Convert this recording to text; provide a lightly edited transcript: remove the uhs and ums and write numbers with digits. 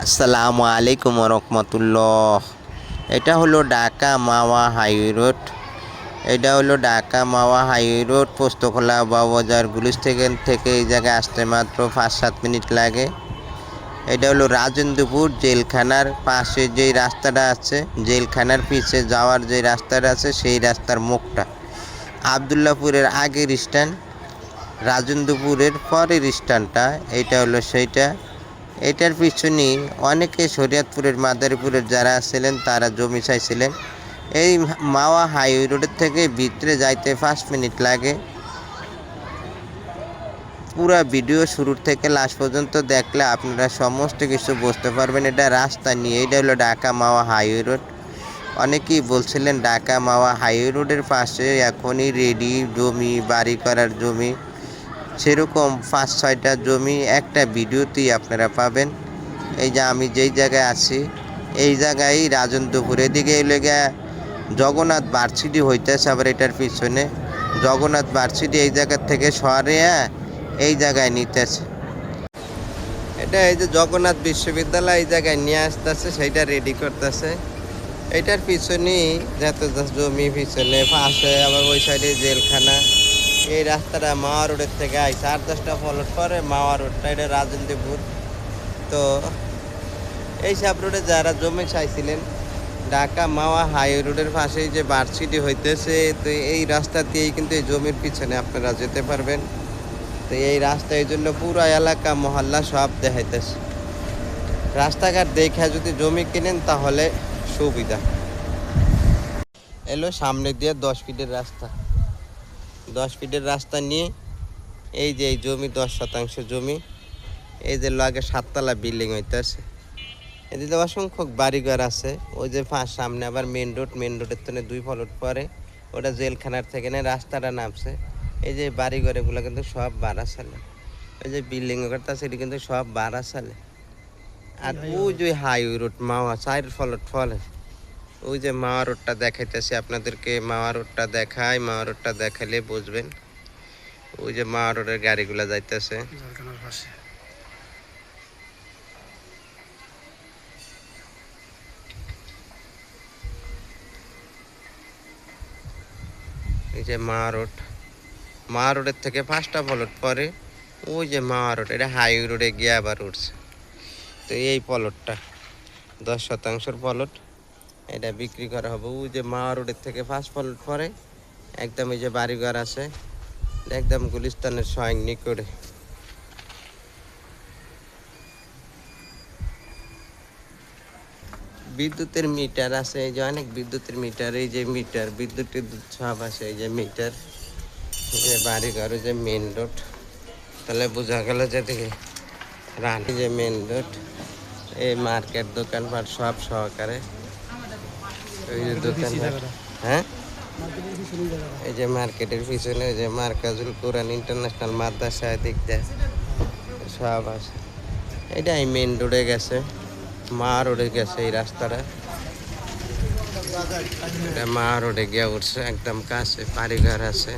আসসালামু আলাইকুম রহমতুল্লাহ। এটা হলো ঢাকা মাওয়া হাইওয়ে রোড। এটা হলো ঢাকা মাওয়া হাইওয়ে রোড, পোস্তখোলা বাবুবাজার গুলিস্তান থেকে এই জায়গায় আসতে মাত্র 5-7 মিনিট লাগে। এটা হলো রাজেন্দ্রপুর জেলখানার পাশে যেই রাস্তাটা আছে, জেলখানার পিছে যাওয়ার যে রাস্তাটা আছে সেই রাস্তার মুখটা। আবদুল্লাপুরের আগের স্ট্যান্ড, রাজেন্দ্রপুরের পরের স্ট্যান্ডটা এইটা হলো সেইটা। এটার পিছনেই অনেকে শরীয়তপুরের মাদারীপুরের যারা ছিলেন তারা জমি চাইছিলেন। এই মাওয়া হাইওয়ে রোডের থেকে ভিতরে যাইতে 5 মিনিট লাগে। পুরা ভিডিও শুরুর থেকে লাস্ট পর্যন্ত দেখলে আপনারা সমস্ত কিছু বুঝতে পারবেন। এটা রাস্তা নিয়ে, এটা হলো ঢাকা মাওয়া হাইওয়ে রোড। অনেকেই বলছিলেন ঢাকা মাওয়া হাইওয়ে রোডের পাশে এখনই রেডি জমি, বাড়ি করার জমি, সেরকম 5-6টা জমি একটা ভিডিওতেই আপনারা পাবেন। এই যে আমি যেই জায়গায় আছি এই জায়গায় রাজেন্দ্রপুর, এদিকে লেগে জগন্নাথ ভার্সিটি হইতেছে, আবার এটার পিছনে জগন্নাথ ভার্সিটি এই জায়গার থেকে সরিয়ে এই জায়গায় নিতেছে। এটা এই যে জগন্নাথ বিশ্ববিদ্যালয় এই জায়গায় নিয়ে আসতেছে, সেইটা রেডি করতেছে। এইটার পিছনেই যত জমি পিছনে পাশে, আবার ওই সাইডে জেলখানা। এই রাস্তাটা মাওয়া রোডের থেকে আইসে 8-10টা ফলট পরে মাওয়া রোডটা, এটা রাজেন্দ্রপুর। তো এই সব রোডে যারা জমি চাইছিলেন, ঢাকা মাওয়া হাইওয়ে রোডের পাশেই যে ভার্সিটি হইতেছে, তো এই রাস্তা দিয়েই কিন্তু এই জমির পিছনে আপনারা যেতে পারবেন। তো এই রাস্তা এই জন্য পুরো এলাকা মহল্লা সব দেখাইতেছে। রাস্তাঘাট দেখে যদি জমি কিনেন তাহলে সুবিধা। এলো সামনে দিয়ে 10 ফিটের রাস্তা। 10 ফিটের রাস্তা নিয়ে এই যে এই জমি 10% জমি, এই যে লাগে 7তলা বিল্ডিং হইতেছে। এদিকে অসংখ্য বাড়িঘর আছে। ওই যে সামনে আবার মেন রোড, মেন রোডের তো 2 ফলট পরে ওটা জেলখানার থেকে রাস্তাটা নামছে। এই যে বাড়িঘর এগুলো কিন্তু সব বারাসালে। ওই যে বিল্ডিং করতেছে এটি কিন্তু সব বারাসালে। আর ওই যে হাইওয়ে রোড মাওয়া 4 ফলট ফলে, ওই যে মাওয়া রোডটা দেখাইতেছে আপনাদেরকে। মাওয়া রোডটা দেখায়, মাওয়া রোডটা দেখাইলে বুঝবেন। ওই যে মাওয়া রোডের গাড়িগুলা যাইতেছে। এই যে মাওয়া রোড, মাওয়া রোডের থেকে 5টা ফলট পরে ওই যে মাওয়া রোড, এটা হাইওয়ে রোডে গিয়ে আবার উঠছে। তো এই পলটটা 10% পলট, এটা বিক্রি করা হবে। ওই যে মাওয়া রোডের থেকে 5 ফলট পরে একদম এই যে বাড়িঘর আছে, একদম গুলিস্তানের স্বয়ং নিকটে। বিদ্যুতের মিটার আছে, এই যে অনেক বিদ্যুতের মিটার, এই যে মিটার বিদ্যুতের সব আছে। এই যে মিটার, এই যে বাড়িঘর, যে মেন রোড। তাহলে বোঝা গেল যে দেখে রানী যে মেন রোড, এই মার্কেট দোকানপাট সব সহকারে। ওই যে দোকানপাট, হ্যাঁ এই যে মার্কেটের পিছনে যে মার্কাজুল কোরআন ইন্টারন্যাশনাল মাদ্রাসা দিক দেয় সব আছে। এটাই মেন রোডে গেছে, মা রোডে গেছে এই রাস্তাটা। এটা মা রোডে গিয়ে উঠছে, একদম কাছে বাড়িঘর আছে।